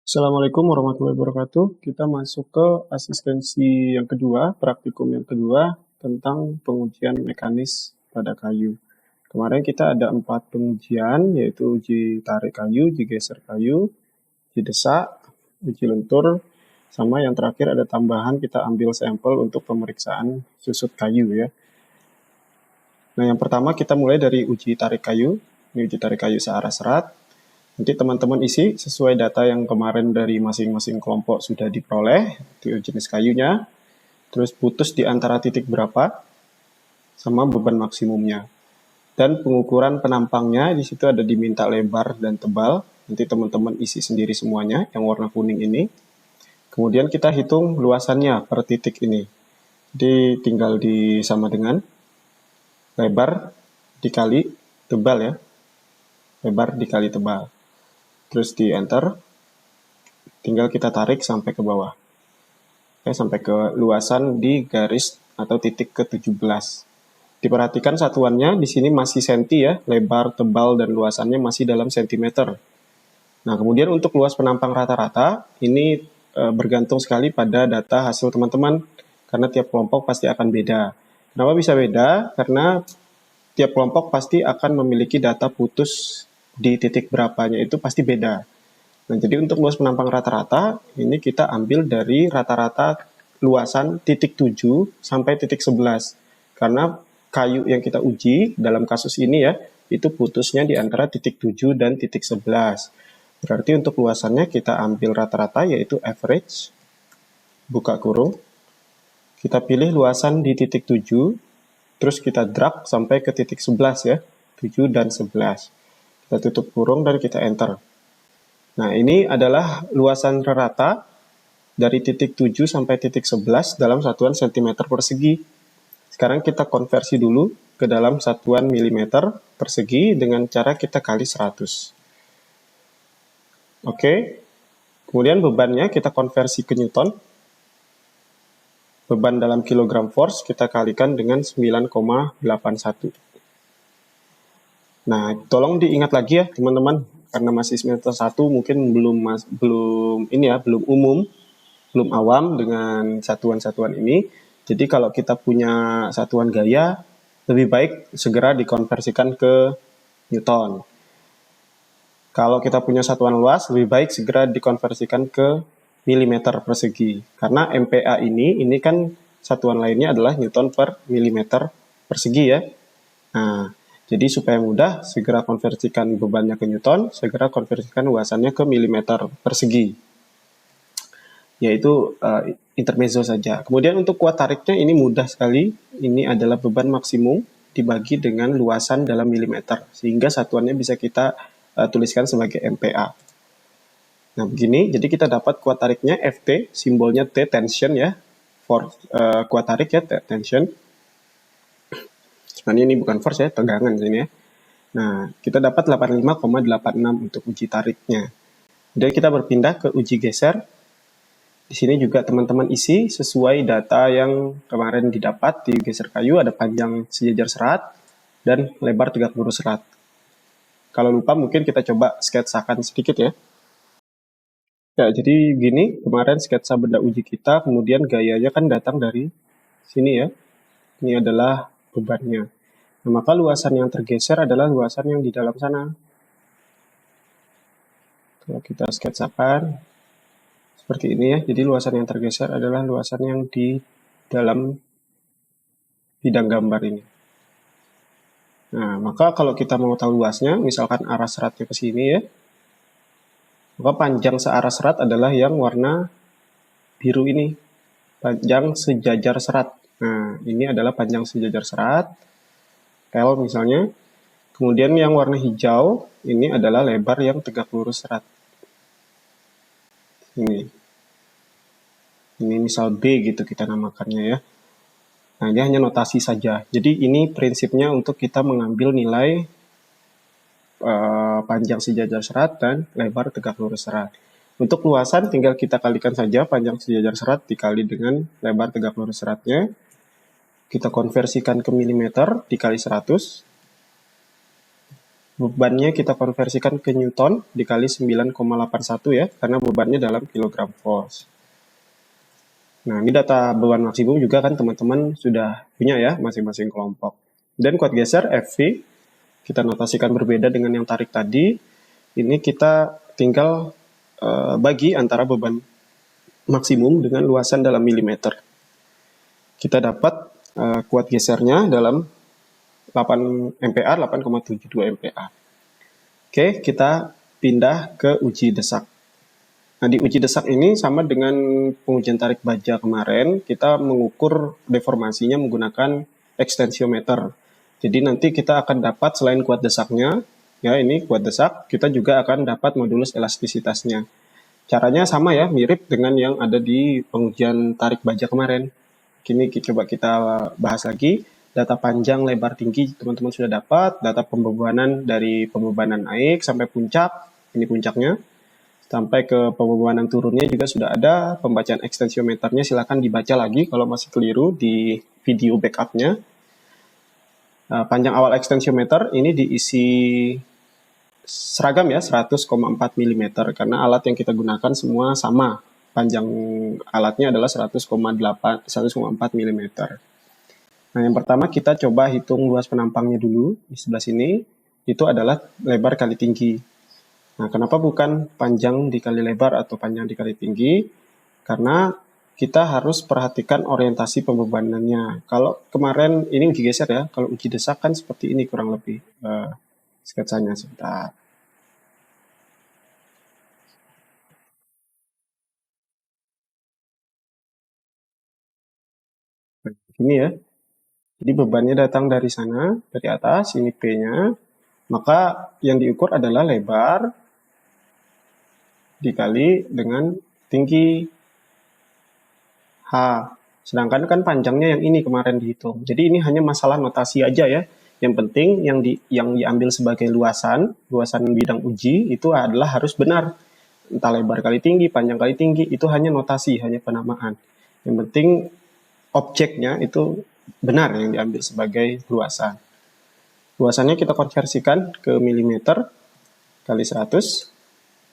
Assalamualaikum warahmatullahi wabarakatuh. Kita masuk ke asistensi yang kedua, praktikum yang kedua tentang pengujian mekanis pada kayu. Kemarin kita ada 4 pengujian, yaitu uji tarik kayu, uji geser kayu, uji desak, uji lentur, sama yang terakhir ada tambahan kita ambil sampel untuk pemeriksaan susut kayu ya. Nah, yang pertama kita mulai dari uji tarik kayu. Ini uji tarik kayu searah serat. Nanti teman-teman isi sesuai data yang kemarin dari masing-masing kelompok sudah diperoleh, itu jenis kayunya, terus putus di antara titik berapa, sama beban maksimumnya. Dan pengukuran penampangnya, di situ ada diminta lebar dan tebal, nanti teman-teman isi sendiri semuanya, yang warna kuning ini. Kemudian kita hitung luasannya per titik ini. Jadi tinggal disama dengan lebar dikali tebal ya, lebar dikali tebal. Terus di enter, tinggal kita tarik sampai ke bawah. Oke, sampai ke luasan di garis atau titik ke-17. Diperhatikan satuannya di sini masih senti ya, lebar, tebal, dan luasannya masih dalam sentimeter. Nah, kemudian untuk luas penampang rata-rata, ini bergantung sekali pada data hasil teman-teman, karena tiap kelompok pasti akan beda. Kenapa bisa beda? Karena tiap kelompok pasti akan memiliki data putus di titik berapanya itu pasti beda. Nah, jadi untuk luas penampang rata-rata, ini kita ambil dari rata-rata luasan titik 7 sampai titik 11. Karena kayu yang kita uji dalam kasus ini ya, itu putusnya di antara titik 7 dan titik 11. Berarti untuk luasannya kita ambil rata-rata yaitu average, buka kurung. Kita pilih luasan di titik 7, terus kita drag sampai ke titik 11 ya, 7 dan 11. Kita tutup kurung dan kita enter. Nah, ini adalah luasan rata dari titik 7 sampai titik 11 dalam satuan cm persegi. Sekarang kita konversi dulu ke dalam satuan milimeter persegi dengan cara kita kali 100. Oke, kemudian bebannya kita konversi ke Newton. Beban dalam kilogram force kita kalikan dengan 9,81. Nah, tolong diingat lagi ya teman-teman, karena masih semester 1 mungkin belum umum, belum awam dengan satuan-satuan ini. Jadi kalau kita punya satuan gaya, lebih baik segera dikonversikan ke Newton. Kalau kita punya satuan luas, lebih baik segera dikonversikan ke milimeter persegi. Karena MPa ini kan satuan lainnya adalah Newton per milimeter persegi ya. Nah, jadi supaya mudah, segera konversikan bebannya ke Newton, segera konversikan luasannya ke milimeter persegi. Yaitu intermezzo saja. Kemudian untuk kuat tariknya ini mudah sekali. Ini adalah beban maksimum dibagi dengan luasan dalam milimeter. Sehingga satuannya bisa kita tuliskan sebagai MPa. Nah, begini. Jadi kita dapat kuat tariknya Ft, simbolnya T, tension ya. Kuat tarik ya, tension. Sebenarnya ini bukan force ya, tegangan sini ya. Nah, kita dapat 85,86 untuk uji tariknya. Kemudian kita berpindah ke uji geser. Di sini juga teman-teman isi sesuai data yang kemarin didapat di geser kayu, ada panjang sejajar serat dan lebar 30 serat. Kalau lupa mungkin kita coba sketsakan sedikit ya. Ya, jadi gini, kemarin sketsa benda uji kita, kemudian gayanya kan datang dari sini ya. Ini adalah bebannya. Nah, maka luasan yang tergeser adalah luasan yang di dalam sana. Kalau kita sketsakan seperti ini ya. Jadi luasan yang tergeser adalah luasan yang di dalam bidang gambar ini. Nah, maka kalau kita mau tahu luasnya, misalkan arah seratnya ke sini ya, maka panjang searah serat adalah yang warna biru ini, panjang sejajar serat. Nah, ini adalah panjang sejajar serat, L misalnya. Kemudian yang warna hijau, ini adalah lebar yang tegak lurus serat. Ini misal B gitu kita namakannya ya. Nah, ini hanya notasi saja. Jadi ini prinsipnya untuk kita mengambil nilai panjang sejajar serat dan lebar tegak lurus serat. Untuk luasan tinggal kita kalikan saja panjang sejajar serat dikali dengan lebar tegak lurus seratnya. Kita konversikan ke milimeter dikali 100. Bebannya kita konversikan ke Newton dikali 9,81 ya, karena bebannya dalam kilogram force. Nah, ini data beban maksimum juga kan teman-teman sudah punya ya masing-masing kelompok. Dan kuat geser Fv kita notasikan berbeda dengan yang tarik tadi. Ini kita tinggal bagi antara beban maksimum dengan luasan dalam milimeter. Kita dapat kuat gesernya dalam 8 MPa, 8,72 MPa. Oke, kita pindah ke uji desak. Nah, di uji desak ini sama dengan pengujian tarik baja kemarin, kita mengukur deformasinya menggunakan ekstensiometer. Jadi nanti kita akan dapat selain kuat desaknya, ya ini kuat desak, kita juga akan dapat modulus elastisitasnya. Caranya sama ya, mirip dengan yang ada di pengujian tarik baja kemarin. Kini coba kita bahas lagi. Data panjang, lebar, tinggi teman-teman sudah dapat. Data pembebanan dari pembebanan naik sampai puncak, ini puncaknya. Sampai ke pembebanan turunnya juga sudah ada. Pembacaan ekstensiometernya silakan dibaca lagi kalau masih keliru di video backupnya. Panjang awal ekstensiometer ini diisi seragam ya, 100,4 mm karena alat yang kita gunakan semua sama. Panjang alatnya adalah 100,4 mm. Nah, yang pertama kita coba hitung luas penampangnya dulu di sebelah sini. Itu adalah lebar kali tinggi. Nah, kenapa bukan panjang dikali lebar atau panjang dikali tinggi? Karena kita harus perhatikan orientasi pembebanannya. Kalau kemarin ini uji geser ya, kalau uji desak kan seperti ini kurang lebih sketsanya sebentar. Ini ya. Jadi bebannya datang dari sana, dari atas, ini P-nya. Maka yang diukur adalah lebar dikali dengan tinggi H. Sedangkan kan panjangnya yang ini kemarin dihitung. Jadi ini hanya masalah notasi aja ya. Yang penting yang diambil sebagai luasan bidang uji itu adalah harus benar. Entah lebar kali tinggi, panjang kali tinggi, itu hanya notasi, hanya penamaan. Yang penting objeknya itu benar yang diambil sebagai luasan. Luasannya kita konversikan ke milimeter kali 100.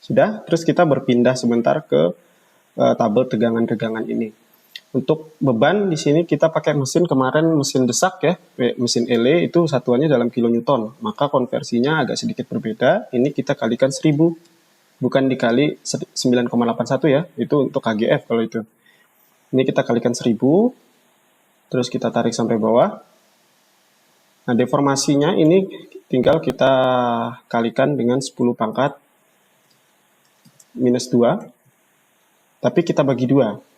Sudah, terus kita berpindah sebentar ke tabel tegangan-tegangan ini. Untuk beban di sini kita pakai mesin kemarin, mesin desak ya, mesin ele itu satuannya dalam kilonewton. Maka konversinya agak sedikit berbeda. Ini kita kalikan 1000, bukan dikali 9,81 ya. Itu untuk KGF kalau itu. Ini kita kalikan 1000, terus kita tarik sampai bawah. Nah, deformasinya ini tinggal kita kalikan dengan 10 pangkat minus 2. Tapi kita bagi 2.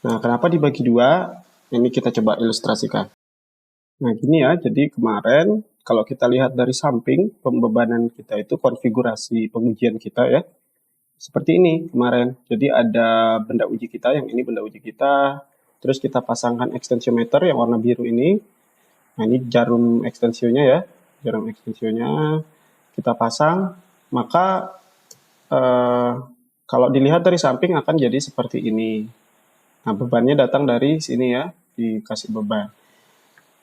Nah, kenapa dibagi 2? Ini kita coba ilustrasikan. Nah, gini ya. Jadi kemarin kalau kita lihat dari samping, pembebanan kita itu konfigurasi pengujian kita ya. Seperti ini kemarin. Jadi ada benda uji kita, yang ini benda uji kita. Terus kita pasangkan ekstensiometer yang warna biru ini. Nah, ini jarum ekstensionya ya. Jarum ekstensionya kita pasang. Maka kalau dilihat dari samping akan jadi seperti ini. Nah, bebannya datang dari sini ya, dikasih beban.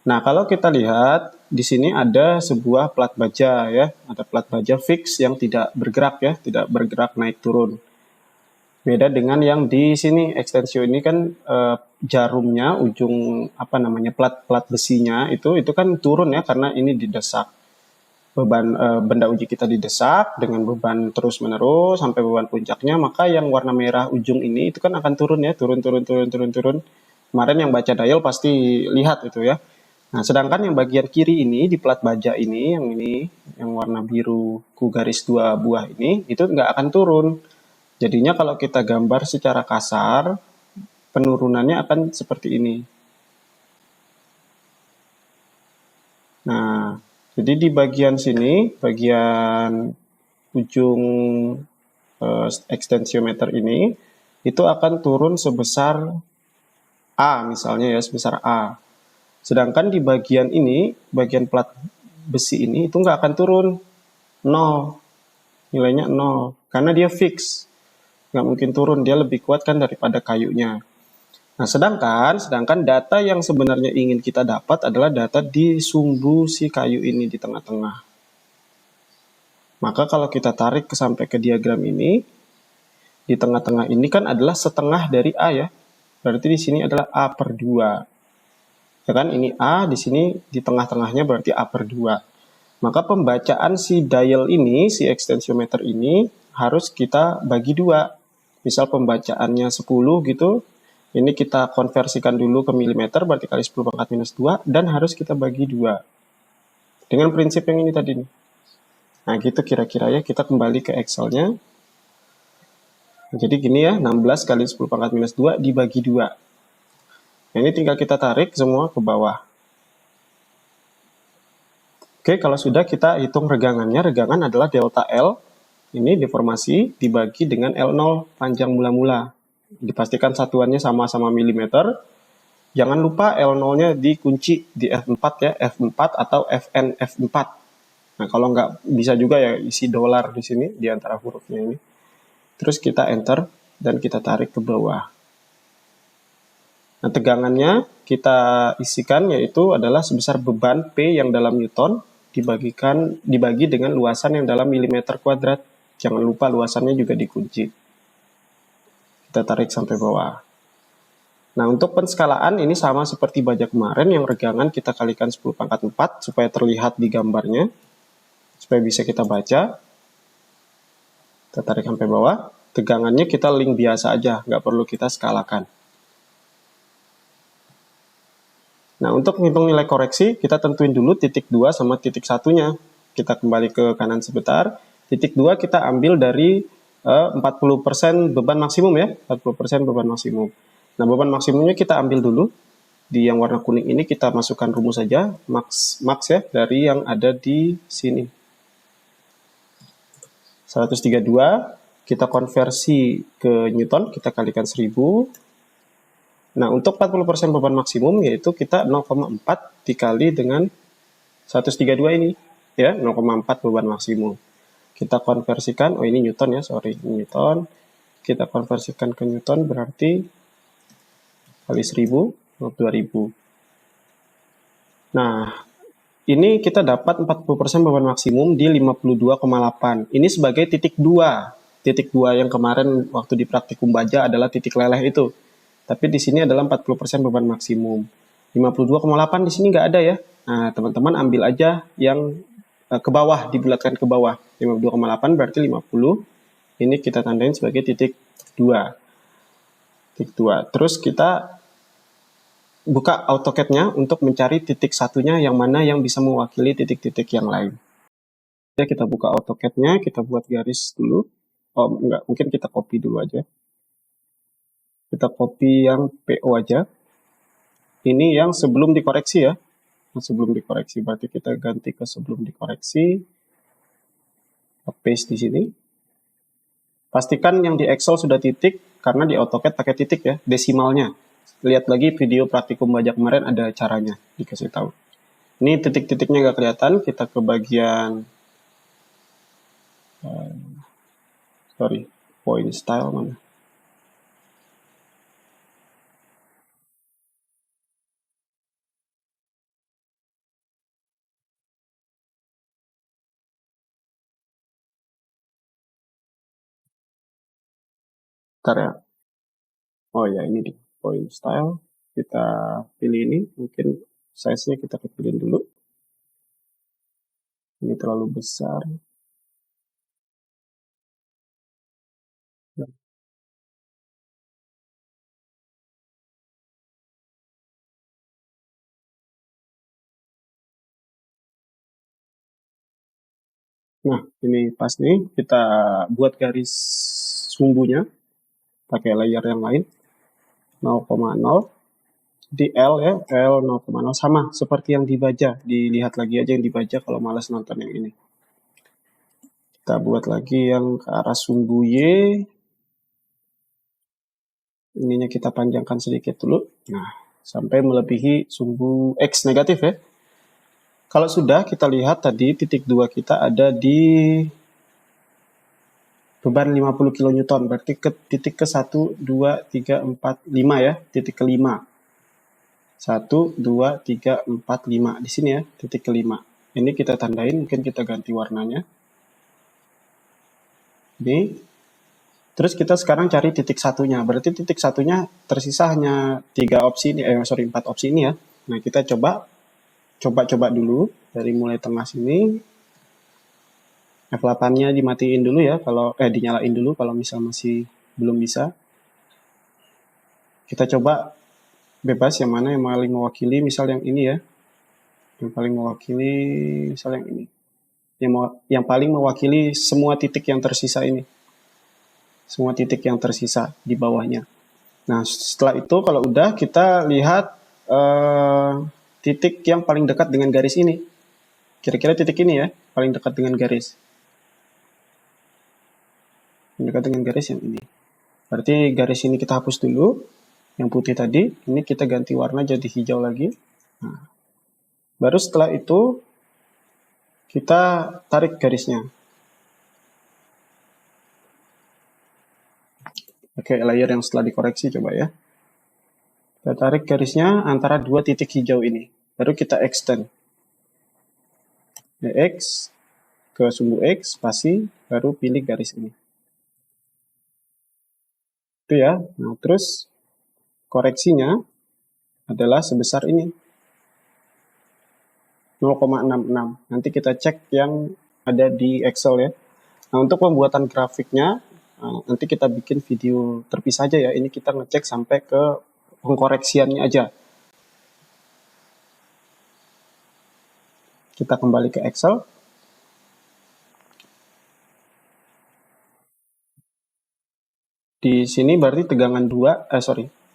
Nah, kalau kita lihat di sini ada sebuah plat baja ya, ada plat baja fix yang tidak bergerak ya, tidak bergerak naik turun. Beda dengan yang di sini ekstensio ini kan jarumnya, ujung apa namanya plat besinya itu kan turun ya karena ini didesak. Beban benda uji kita didesak dengan beban terus menerus sampai beban puncaknya, maka yang warna merah ujung ini itu kan akan turun ya, turun. Kemarin yang baca dial pasti lihat itu ya. Nah, sedangkan yang bagian kiri ini di plat baja ini yang warna biru ku garis 2 buah ini itu nggak akan turun. Jadinya kalau kita gambar secara kasar, penurunannya akan seperti ini. Nah, jadi di bagian sini, bagian ujung ekstensiometer ini, itu akan turun sebesar A misalnya ya, sebesar A. Sedangkan di bagian ini, bagian plat besi ini, itu nggak akan turun. 0. Nilainya 0. Karena dia fix. Nggak mungkin turun, dia lebih kuat kan daripada kayunya. Nah, sedangkan data yang sebenarnya ingin kita dapat adalah data di sumbu si kayu ini di tengah-tengah. Maka kalau kita tarik sampai ke diagram ini, di tengah-tengah ini kan adalah setengah dari A ya. Berarti di sini adalah A per 2. Ya kan, ini A, di sini di tengah-tengahnya berarti A per 2. Maka pembacaan si dial ini, si ekstensiometer ini, harus kita bagi 2. Misal pembacaannya 10 gitu, ini kita konversikan dulu ke milimeter, berarti kali 10 pangkat minus 2, dan harus kita bagi 2. Dengan prinsip yang ini tadi nih. Nah gitu kira-kira ya, kita kembali ke Excel-nya. Jadi gini ya, 16 kali 10 pangkat minus 2 dibagi 2. Nah ini tinggal kita tarik semua ke bawah. Oke, kalau sudah kita hitung regangannya, regangan adalah delta L, ini deformasi dibagi dengan L0 panjang mula-mula. Dipastikan satuannya sama-sama milimeter. Jangan lupa L0-nya dikunci di F4 ya, F4 atau FN F4. Nah, kalau nggak bisa juga ya isi dolar di sini di antara hurufnya ini. Terus kita enter dan kita tarik ke bawah. Nah, tegangannya kita isikan yaitu adalah sebesar beban P yang dalam Newton dibagi dengan luasan yang dalam milimeter kuadrat. Jangan lupa luasannya juga dikunci. Kita tarik sampai bawah. Nah, untuk penskalaan ini sama seperti baja kemarin, yang regangan kita kalikan 10 pangkat 4 supaya terlihat di gambarnya, supaya bisa kita baca. Kita tarik sampai bawah. Tegangannya kita link biasa aja, nggak perlu kita skalakan. Nah, untuk menghitung nilai koreksi, kita tentuin dulu titik 2 sama titik 1-nya. Kita kembali ke kanan sebentar. Titik 2 kita ambil dari 40% beban maksimum ya, 40% beban maksimum. Nah, beban maksimumnya kita ambil dulu. Di yang warna kuning ini kita masukkan rumus saja, max ya, dari yang ada di sini. 132, kita konversi ke Newton, kita kalikan 1000. Nah, untuk 40% beban maksimum, yaitu kita 0,4 dikali dengan 132 ini. Ya, 0,4 beban maksimum. Kita konversikan, oh ini Newton ya, sorry, Newton. Kita konversikan ke Newton berarti kali 1000, 2000. Nah, ini kita dapat 40% beban maksimum di 52,8. Ini sebagai titik 2. Titik 2 yang kemarin waktu di praktikum baja adalah titik leleh itu. Tapi di sini adalah 40% beban maksimum. 52,8 di sini nggak ada ya. Nah, teman-teman ambil aja yang ke bawah, dibulatkan ke bawah. 52,8 berarti 50. Ini kita tandain sebagai titik 2. Titik 2. Terus kita buka AutoCAD-nya untuk mencari titik satunya yang mana yang bisa mewakili titik-titik yang lain. Ya, kita buka AutoCAD-nya, kita buat garis dulu. Oh, enggak, mungkin kita copy dulu aja. Kita copy yang PO aja. Ini yang sebelum dikoreksi ya. Sebelum dikoreksi, berarti kita ganti ke sebelum dikoreksi. Paste di sini. Pastikan yang di Excel sudah titik, karena di AutoCAD pakai titik ya, desimalnya. Lihat lagi video praktikum baja kemarin ada caranya, dikasih tahu. Ini titik-titiknya nggak kelihatan, kita ke bagian point style mana? Bentar ya. Oh ya, ini di point style. Kita pilih ini, mungkin size-nya kita kecilin dulu. Ini terlalu besar. Nah, ini pas nih, kita buat garis sumbunya pakai layer yang lain. 0,0 di L ya, L 0,0 sama seperti yang dibaca. Dilihat lagi aja yang dibaca kalau malas nonton yang ini. Kita buat lagi yang ke arah sumbu Y. Ininya kita panjangkan sedikit dulu. Nah, sampai melebihi sumbu X negatif ya. Kalau sudah, kita lihat tadi titik 2 kita ada di beban 50 kN, berarti ke titik ke 1, 2, 3, 4, 5 ya, titik kelima. 1, 2, 3, 4, 5. Di sini ya, titik kelima. Ini kita tandain, mungkin kita ganti warnanya. Ini. Terus kita sekarang cari titik satunya. Berarti titik satunya tersisa hanya 4 opsi ini ya. Nah, kita coba dulu dari mulai tengah sini. F8-nya dimatiin dulu ya, dinyalain dulu kalau misal masih belum bisa. Kita coba bebas yang mana yang paling mewakili, misal yang ini ya. Yang paling mewakili misal yang ini. Yang paling mewakili semua titik yang tersisa ini. Semua titik yang tersisa di bawahnya. Nah, setelah itu kalau udah kita lihat titik yang paling dekat dengan garis ini. Kira-kira titik ini ya, paling dekat dengan garis. Dekat dengan garis yang ini. Berarti garis ini kita hapus dulu. Yang putih tadi, ini kita ganti warna jadi hijau lagi. Nah, baru setelah itu kita tarik garisnya. Oke, layer yang setelah dikoreksi coba ya. Kita tarik garisnya antara dua titik hijau ini. Baru kita extend. X ke sumbu X, spasi, baru pilih garis ini. Itu ya. Nah, terus koreksinya adalah sebesar ini. 0,66. Nanti kita cek yang ada di Excel ya. Nah, untuk pembuatan grafiknya, nanti kita bikin video terpisah aja ya. Ini kita ngecek sampai ke pengkoreksiannya aja. Kita kembali ke Excel. Di sini berarti tegangan 2,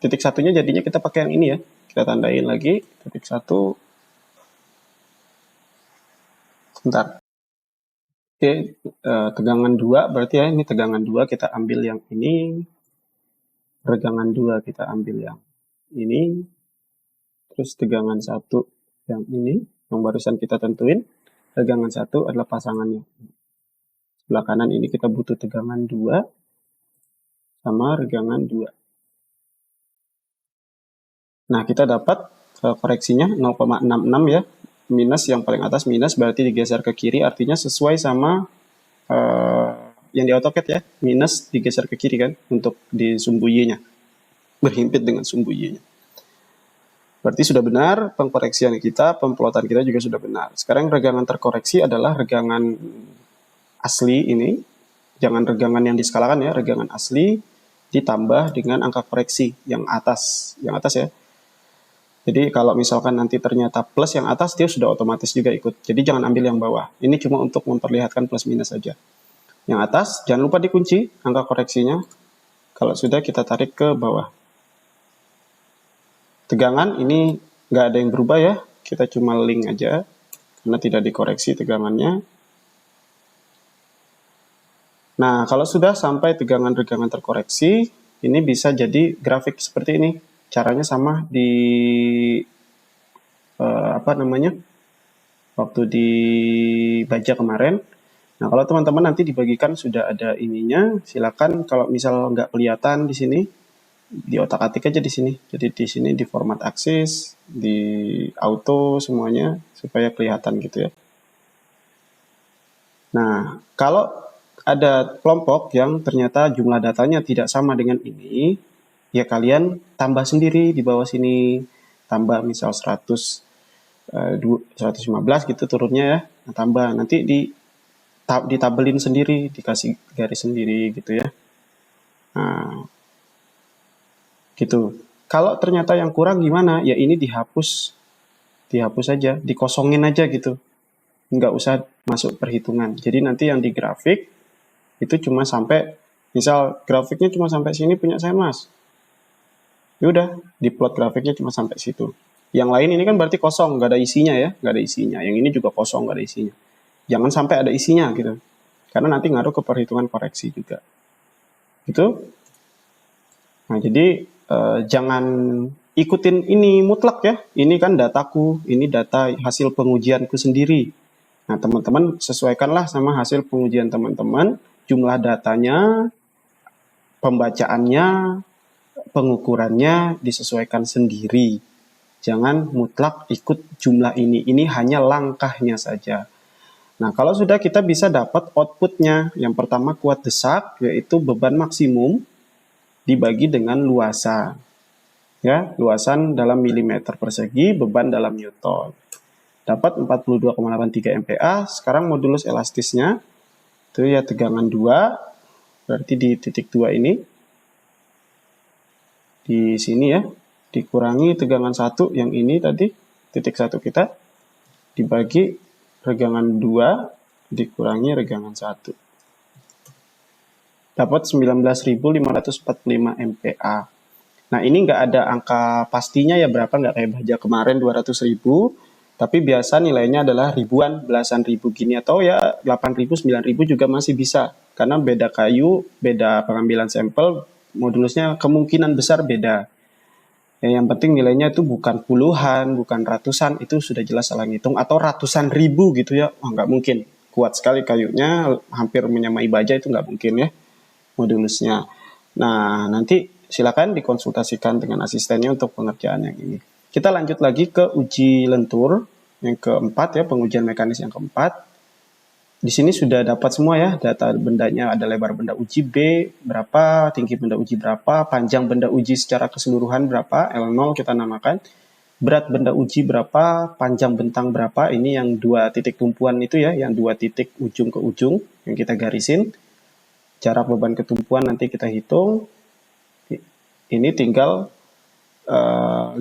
titik satunya jadinya kita pakai yang ini ya. Kita tandain lagi, titik 1. Sebentar. Oke, tegangan 2 berarti ya, ini tegangan 2 kita ambil yang ini. Tegangan 2 kita ambil yang ini. Terus tegangan 1 yang ini, yang barusan kita tentuin. Tegangan 1 adalah pasangannya. Sebelah kanan ini kita butuh tegangan 2 sama regangan 2. Nah, kita dapat koreksinya 0,66 ya. Minus yang paling atas minus berarti digeser ke kiri, artinya sesuai sama yang di AutoCAD ya. Minus digeser ke kiri kan untuk di sumbu Y-nya. Berhimpit dengan sumbu Y-nya. Berarti sudah benar pengkoreksian kita, pemplotan kita juga sudah benar. Sekarang regangan terkoreksi adalah regangan asli ini. Jangan regangan yang diskalakan ya, regangan asli ditambah dengan angka koreksi yang atas ya. Jadi kalau misalkan nanti ternyata plus yang atas, dia sudah otomatis juga ikut. Jadi jangan ambil yang bawah. Ini cuma untuk memperlihatkan plus minus saja. Yang atas, jangan lupa dikunci angka koreksinya. Kalau sudah, kita tarik ke bawah. Tegangan ini nggak ada yang berubah ya. Kita cuma link aja, karena tidak dikoreksi tegangannya. Nah, kalau sudah sampai tegangan-regangan terkoreksi, ini bisa jadi grafik seperti ini. Caranya sama di waktu dibaca kemarin. Nah, kalau teman-teman nanti dibagikan sudah ada ininya, silakan kalau misal nggak kelihatan di sini, di otak-atik aja di sini. Jadi di sini di format aksis, di auto semuanya supaya kelihatan gitu ya. Nah, kalau ada kelompok yang ternyata jumlah datanya tidak sama dengan ini, ya kalian tambah sendiri di bawah sini, tambah misal 115 gitu turunnya ya, nah, tambah nanti ditabelin sendiri, dikasih garis sendiri gitu ya. Nah, gitu. Kalau ternyata yang kurang gimana? Ya ini dihapus aja, dikosongin aja gitu. Nggak usah masuk perhitungan. Jadi nanti yang di grafik itu cuma sampai, misal grafiknya cuma sampai sini punya saya mas. Yaudah, di plot grafiknya cuma sampai situ. Yang lain ini kan berarti kosong, nggak ada isinya ya, nggak ada isinya. Yang ini juga kosong, nggak ada isinya. Jangan sampai ada isinya gitu. Karena nanti ngaruh ke perhitungan koreksi juga. Gitu. Nah, jadi jangan ikutin ini mutlak ya. Ini kan dataku, ini data hasil pengujianku sendiri. Nah, teman-teman sesuaikanlah sama hasil pengujian teman-teman, jumlah datanya, pembacaannya, pengukurannya disesuaikan sendiri. Jangan mutlak ikut jumlah ini. Ini hanya langkahnya saja. Nah, kalau sudah kita bisa dapat outputnya. Yang pertama kuat desak, yaitu beban maksimum dibagi dengan luasan. Ya, luasan dalam milimeter persegi, beban dalam newton. Dapat 42,83 MPa. Sekarang modulus elastisnya, itu ya tegangan 2, berarti di titik 2 ini. Di sini ya, dikurangi tegangan 1 yang ini tadi, titik 1 kita, dibagi regangan 2 dikurangi regangan 1. Dapat 19.545 MPa. Nah, ini nggak ada angka pastinya ya berapa, nggak kayak baja kemarin 200.000, tapi biasa nilainya adalah ribuan, belasan ribu gini, atau ya 8.000, 9.000 juga masih bisa. Karena beda kayu, beda pengambilan sampel, modulusnya kemungkinan besar beda. Yang penting nilainya itu bukan puluhan, bukan ratusan, itu sudah jelas salah ngitung, atau ratusan ribu gitu ya, nggak mungkin. Kuat sekali kayunya, hampir menyamai baja, itu nggak mungkin ya modulusnya. Nah, nanti silakan dikonsultasikan dengan asistennya untuk pengerjaan yang ini. Kita lanjut lagi ke uji lentur yang keempat ya, pengujian mekanis yang keempat. Di sini sudah dapat semua ya, data bendanya ada lebar benda uji B berapa, tinggi benda uji berapa, panjang benda uji secara keseluruhan berapa, L0 kita namakan, berat benda uji berapa, panjang bentang berapa, ini yang 2 titik tumpuan itu ya, yang 2 titik ujung ke ujung yang kita garisin. Jarak beban ketumpuan nanti kita hitung, ini tinggal 500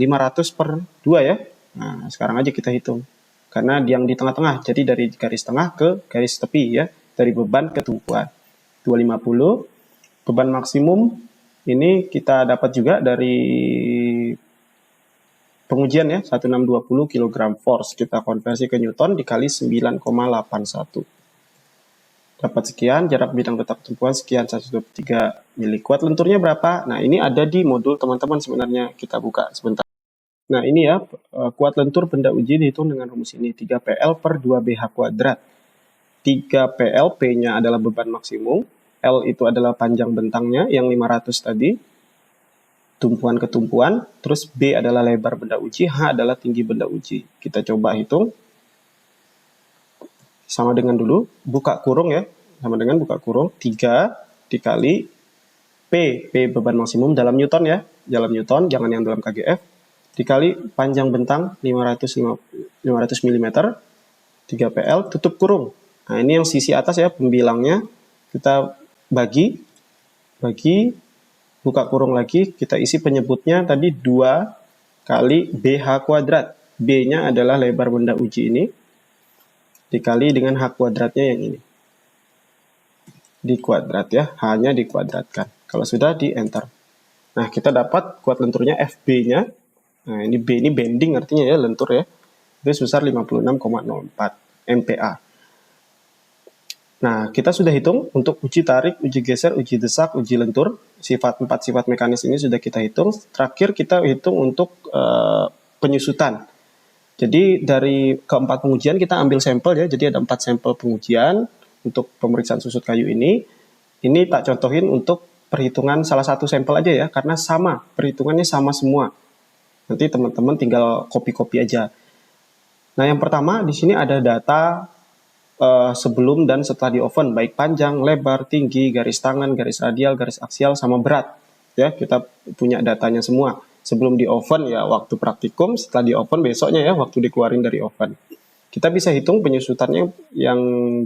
per 2 ya. Nah, sekarang aja kita hitung. Karena yang di tengah-tengah, jadi dari garis tengah ke garis tepi ya, dari beban ke tumpuan. 250, beban maksimum ini kita dapat juga dari pengujian ya, 1620 kg force. Kita konversi ke Newton dikali 9,81. Dapat sekian, jarak bidang letak tumpuan sekian, 123 mili. Kuat lenturnya berapa? Nah, ini ada di modul teman-teman sebenarnya, kita buka sebentar. Nah, ini ya, kuat lentur benda uji dihitung dengan rumus ini, 3PL per 2BH kuadrat. 3PL, P-nya adalah beban maksimum, L itu adalah panjang bentangnya, yang 500 tadi, tumpuan ke tumpuan, terus B adalah lebar benda uji, H adalah tinggi benda uji. Kita coba hitung. Sama dengan dulu, buka kurung ya, sama dengan buka kurung, 3 dikali P beban maksimum dalam Newton ya, dalam Newton, jangan yang dalam KGF, dikali panjang bentang 500 mm, 3PL, tutup kurung. Nah, ini yang sisi atas ya, pembilangnya, kita bagi, buka kurung lagi, kita isi penyebutnya tadi 2 kali BH kuadrat. B-nya adalah lebar benda uji ini, dikali dengan H kuadratnya yang ini. Di kuadrat ya, H-nya dikuadratkan. Kalau sudah, di enter. Nah, kita dapat kuat lenturnya FB-nya. Nah, ini B ini bending artinya ya, lentur ya. Itu sebesar 56,04 MPa. Nah, kita sudah hitung untuk uji tarik, uji geser, uji desak, uji lentur. 4 sifat mekanis ini sudah kita hitung. Terakhir kita hitung untuk penyusutan. Jadi dari keempat pengujian kita ambil sampel ya. Jadi ada 4 sampel pengujian untuk pemeriksaan susut kayu ini. Ini tak contohin untuk perhitungan salah satu sampel aja ya, karena sama, perhitungannya sama semua. Nanti teman-teman tinggal copy-copy aja. Nah, yang pertama di sini ada data sebelum dan setelah di oven, baik panjang, lebar, tinggi, garis tangan, garis radial, garis aksial, sama berat. Ya, kita punya datanya semua. Sebelum di oven ya waktu praktikum, setelah di oven besoknya ya waktu dikeluarin dari oven. Kita bisa hitung penyusutannya yang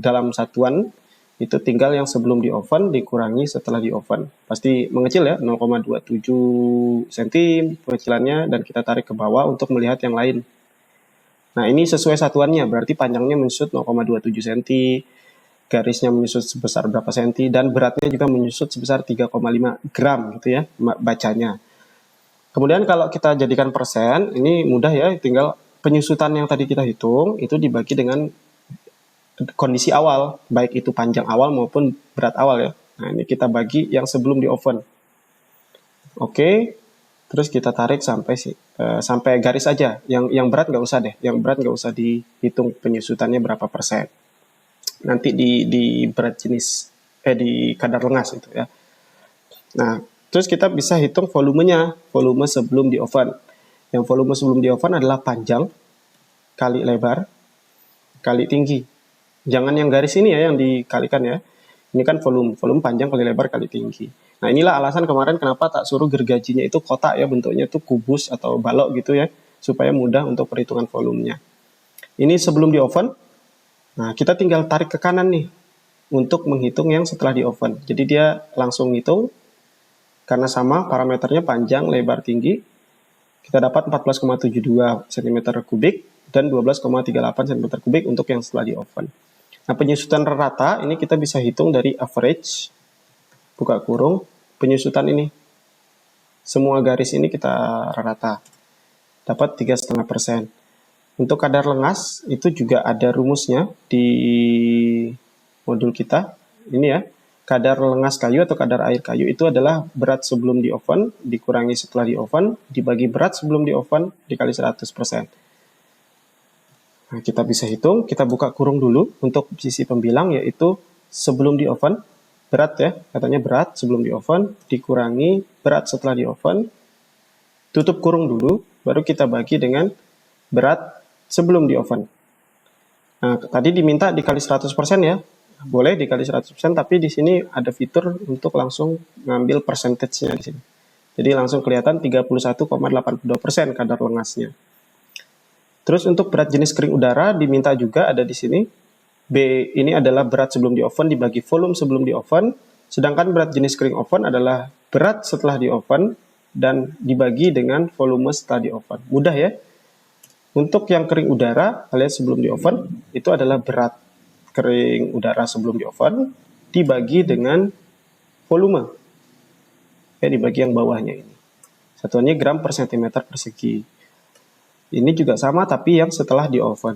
dalam satuan, itu tinggal yang sebelum di oven dikurangi setelah di oven. Pasti mengecil ya, 0,27 cm pengecilannya, dan kita tarik ke bawah untuk melihat yang lain. Nah, ini sesuai satuannya, berarti panjangnya menyusut 0,27 cm, garisnya menyusut sebesar berapa cm, dan beratnya juga menyusut sebesar 3,5 gram gitu ya, bacanya. Kemudian kalau kita jadikan persen, ini mudah ya, tinggal penyusutan yang tadi kita hitung, itu dibagi dengan kondisi awal, baik itu panjang awal maupun berat awal ya. Nah, ini kita bagi yang sebelum di oven. Oke, terus kita tarik sampai garis aja. Yang berat nggak usah deh, yang berat nggak usah dihitung penyusutannya berapa persen. Nanti di berat jenis, di kadar lengas itu ya. Nah, terus kita bisa hitung volumenya, volume sebelum di oven. Yang volume sebelum di oven adalah panjang kali lebar kali tinggi. Jangan yang garis ini ya yang dikalikan ya. Ini kan volume panjang kali lebar kali tinggi. Nah inilah alasan kemarin kenapa tak suruh gergajinya itu kotak ya, bentuknya itu kubus atau balok gitu ya, supaya mudah untuk perhitungan volumenya. Ini sebelum di oven. Nah kita tinggal tarik ke kanan nih untuk menghitung yang setelah di oven. Jadi dia langsung hitung karena sama parameternya panjang, lebar, tinggi. Kita dapat 14,72 cm kubik dan 12,38 cm kubik untuk yang setelah di oven. Nah, penyusutan rata ini kita bisa hitung dari average, buka kurung, penyusutan ini. Semua garis ini kita rata, dapat 3,5%. Untuk kadar lengas, itu juga ada rumusnya di modul kita. Ini ya, kadar lengas kayu atau kadar air kayu itu adalah berat sebelum di oven, dikurangi setelah di oven, dibagi berat sebelum di oven, dikali 100%. Nah, kita bisa hitung, kita buka kurung dulu untuk sisi pembilang, yaitu sebelum di oven, berat ya, katanya berat sebelum di oven, dikurangi berat setelah di oven, tutup kurung dulu, baru kita bagi dengan berat sebelum di oven. Nah, tadi diminta dikali 100% ya, boleh dikali 100%, tapi di sini ada fitur untuk langsung ngambil percentage-nya di sini. Jadi langsung kelihatan 31,82% kadar lengasnya. Terus untuk berat jenis kering udara diminta juga ada di sini. B ini adalah berat sebelum di oven dibagi volume sebelum di oven. Sedangkan berat jenis kering oven adalah berat setelah di oven dan dibagi dengan volume setelah di oven. Mudah ya. Untuk yang kering udara alias sebelum di oven itu adalah berat kering udara sebelum di oven dibagi dengan volume. Ya, dibagi yang bawahnya ini. Satuannya gram per centimeter persegi. Ini juga sama tapi yang setelah di oven.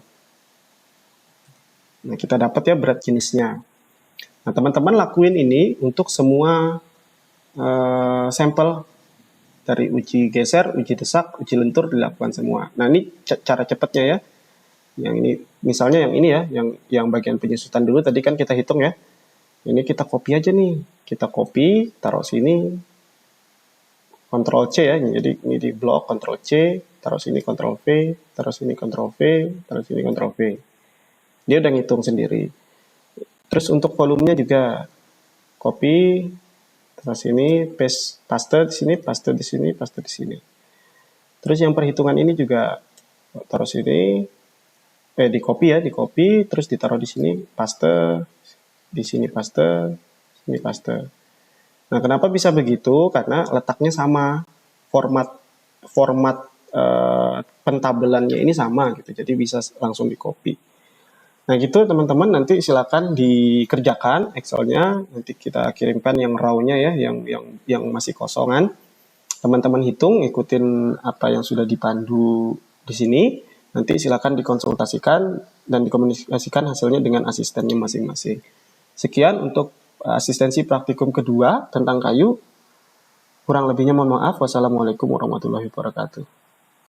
Nah, kita dapat ya berat jenisnya. Nah, teman-teman lakuin ini untuk semua sampel dari uji geser, uji desak, uji lentur dilakukan semua. Nah, ini cara cepatnya ya. Yang ini misalnya yang ini ya, yang bagian penyusutan dulu tadi kan kita hitung ya. Ini kita copy aja nih. Kita copy, taruh sini. Ctrl C ya. Jadi ini di blok Ctrl C, taruh sini Ctrl V, taruh sini Ctrl V, taruh sini Ctrl V. Dia udah ngitung sendiri. Terus untuk volumenya juga copy, taruh sini, paste di sini, paste di sini, paste di sini. Terus yang perhitungan ini juga taruh sini, di copy ya, di copy, terus ditaruh di sini, paste, di sini paste, sini paste. Nah, kenapa bisa begitu? Karena letaknya sama, format pentabelannya ini sama gitu, jadi bisa langsung di copy. Nah gitu teman-teman, nanti silakan dikerjakan Excel-nya, nanti kita kirimkan yang raw-nya ya, yang masih kosongan. Teman-teman hitung, ikutin apa yang sudah dipandu di sini. Nanti silakan dikonsultasikan dan dikomunikasikan hasilnya dengan asistennya masing-masing. Sekian untuk asistensi praktikum kedua tentang kayu. Kurang lebihnya mohon maaf. Wassalamualaikum warahmatullahi wabarakatuh.